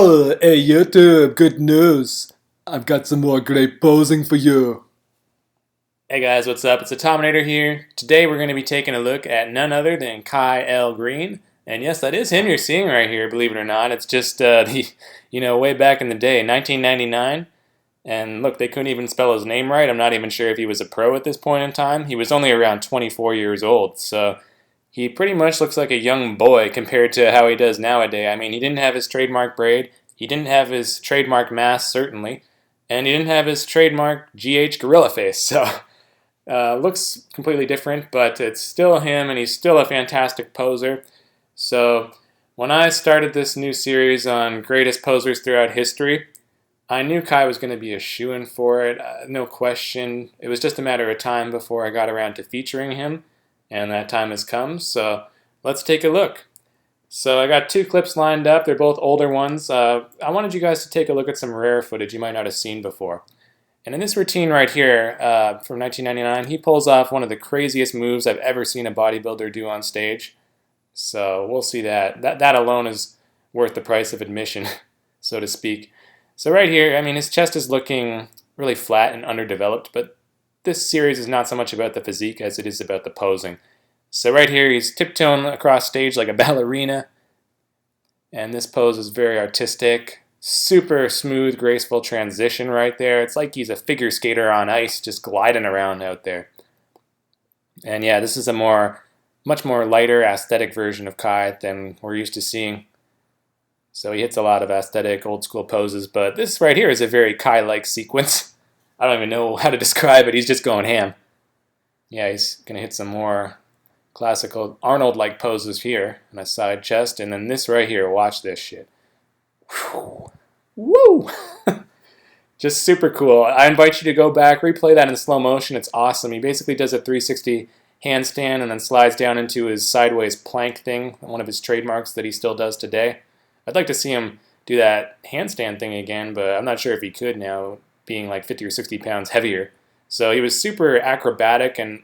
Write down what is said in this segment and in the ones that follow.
Oh, hey YouTube, good news. I've got some more great posing for you. Hey guys, what's up? It's the Tominator here. Today we're going to be taking a look at none other than Kai L. Greene. And yes, that is him you're seeing right here, believe it or not. It's just way back in the day, 1999. And look, they couldn't even spell his name right. I'm not even sure if he was a pro at this point in time. He was only around 24 years old, so he pretty much looks like a young boy compared to how he does nowadays. I mean, he didn't have his trademark braid. He didn't have his trademark mask, certainly. And he didn't have his trademark GH gorilla face, so... looks completely different, but it's still him, and he's still a fantastic poser. So when I started this new series on greatest posers throughout history, I knew Kai was going to be a shoo-in for it, no question. It was just a matter of time before I got around to featuring him, and that time has come, so let's take a look. So I got two clips lined up. They're both older ones. I wanted you guys to take a look at some rare footage you might not have seen before. And in this routine right here from 1999, he pulls off one of the craziest moves I've ever seen a bodybuilder do on stage. So we'll see that. That alone is worth the price of admission, so to speak. So right here, I mean, his chest is looking really flat and underdeveloped, but this series is not so much about the physique as it is about the posing. So right here, he's tiptoeing across stage like a ballerina, and this pose is very artistic. Super smooth, graceful transition right there. It's like he's a figure skater on ice just gliding around out there. And yeah, this is a much more lighter, aesthetic version of Kai than we're used to seeing. So he hits a lot of aesthetic, old school poses, but this right here is a very Kai-like sequence. I don't even know how to describe it. He's just going ham. Yeah, he's going to hit some more classical Arnold-like poses here on a side chest. And then this right here, watch this shit. Woo! Just super cool. I invite you to go back, replay that in slow motion. It's awesome. He basically does a 360 handstand and then slides down into his sideways plank thing, one of his trademarks that he still does today. I'd like to see him do that handstand thing again, but I'm not sure if he could now, being like 50 or 60 pounds heavier. So he was super acrobatic, and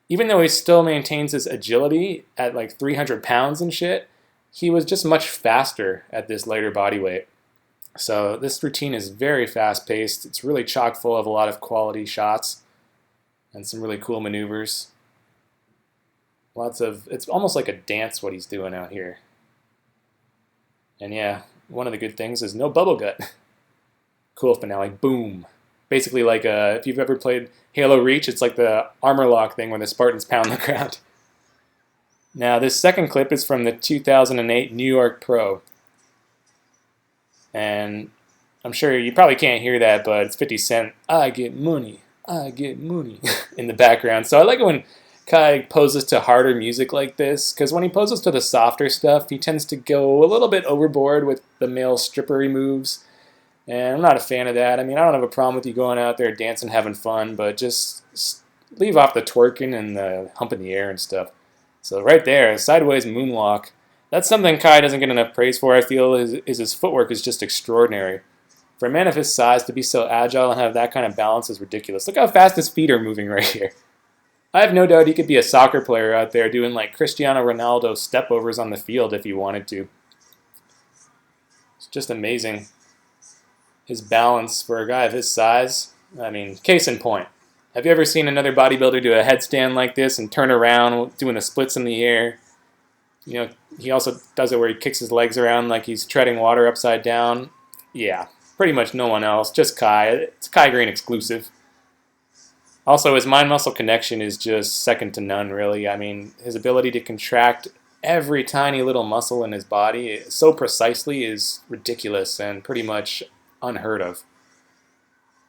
even though he still maintains his agility at like 300 pounds and shit, he was just much faster at this lighter body weight. So this routine is very fast-paced. It's really chock full of a lot of quality shots and some really cool maneuvers. It's almost like a dance what he's doing out here. And yeah, one of the good things is no bubble gut. Cool finale, boom. Basically like if you've ever played Halo Reach, it's like the armor lock thing where the Spartans pound the ground. Now, this second clip is from the 2008 New York Pro. And I'm sure you probably can't hear that, but it's 50 Cent, I get money, in the background. So I like it when Kai poses to harder music like this, because when he poses to the softer stuff, he tends to go a little bit overboard with the male strippery moves. And I'm not a fan of that. I mean, I don't have a problem with you going out there dancing, having fun, but just leave off the twerking and the hump in the air and stuff. So right there, sideways moonwalk. That's something Kai doesn't get enough praise for, I feel, is his footwork is just extraordinary. For a man of his size to be so agile and have that kind of balance is ridiculous. Look how fast his feet are moving right here. I have no doubt he could be a soccer player out there doing like Cristiano Ronaldo stepovers on the field if he wanted to. It's just amazing. His balance for a guy of his size. I mean, case in point. Have you ever seen another bodybuilder do a headstand like this and turn around doing the splits in the air? You know, he also does it where he kicks his legs around like he's treading water upside down. Yeah, pretty much no one else, just Kai. It's Kai Greene exclusive. Also, his mind-muscle connection is just second to none, really. I mean, his ability to contract every tiny little muscle in his body so precisely is ridiculous and pretty much unheard of.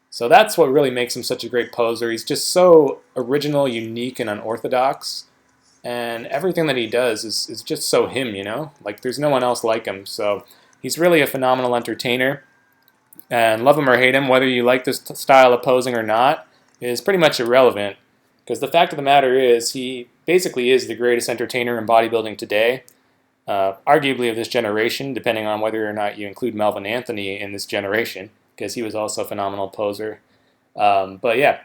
So that's what really makes him such a great poser. He's just so original, unique, and unorthodox. And everything that he does is just so him, you know? Like, there's no one else like him. So he's really a phenomenal entertainer. And love him or hate him, whether you like this style of posing or not, is pretty much irrelevant. Because the fact of the matter is, he basically is the greatest entertainer in bodybuilding today. Arguably of this generation, depending on whether or not you include Melvin Anthony in this generation, because he was also a phenomenal poser. But yeah,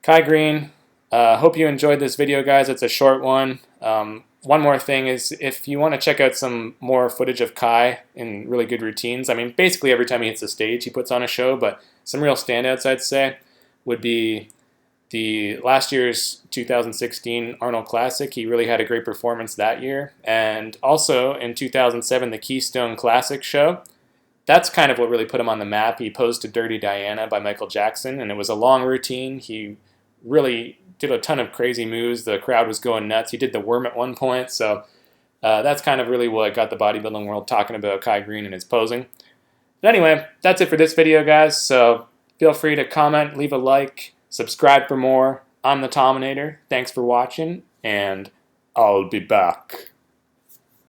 Kai Greene, Hope you enjoyed this video, guys. It's a short one. One more thing is if you want to check out some more footage of Kai in really good routines, I mean, basically every time he hits the stage, he puts on a show, but some real standouts, I'd say, would be the last year's 2016 Arnold Classic. He really had a great performance that year. And also in 2007, the Keystone Classic show. That's kind of what really put him on the map. He posed to Dirty Diana by Michael Jackson, and it was a long routine. He really did a ton of crazy moves. The crowd was going nuts. He did the worm at one point. So that's kind of really what got the bodybuilding world talking about Kai Greene and his posing. But anyway, that's it for this video, guys. So feel free to comment, leave a like, subscribe for more. I'm the Tominator. Thanks for watching, and I'll be back.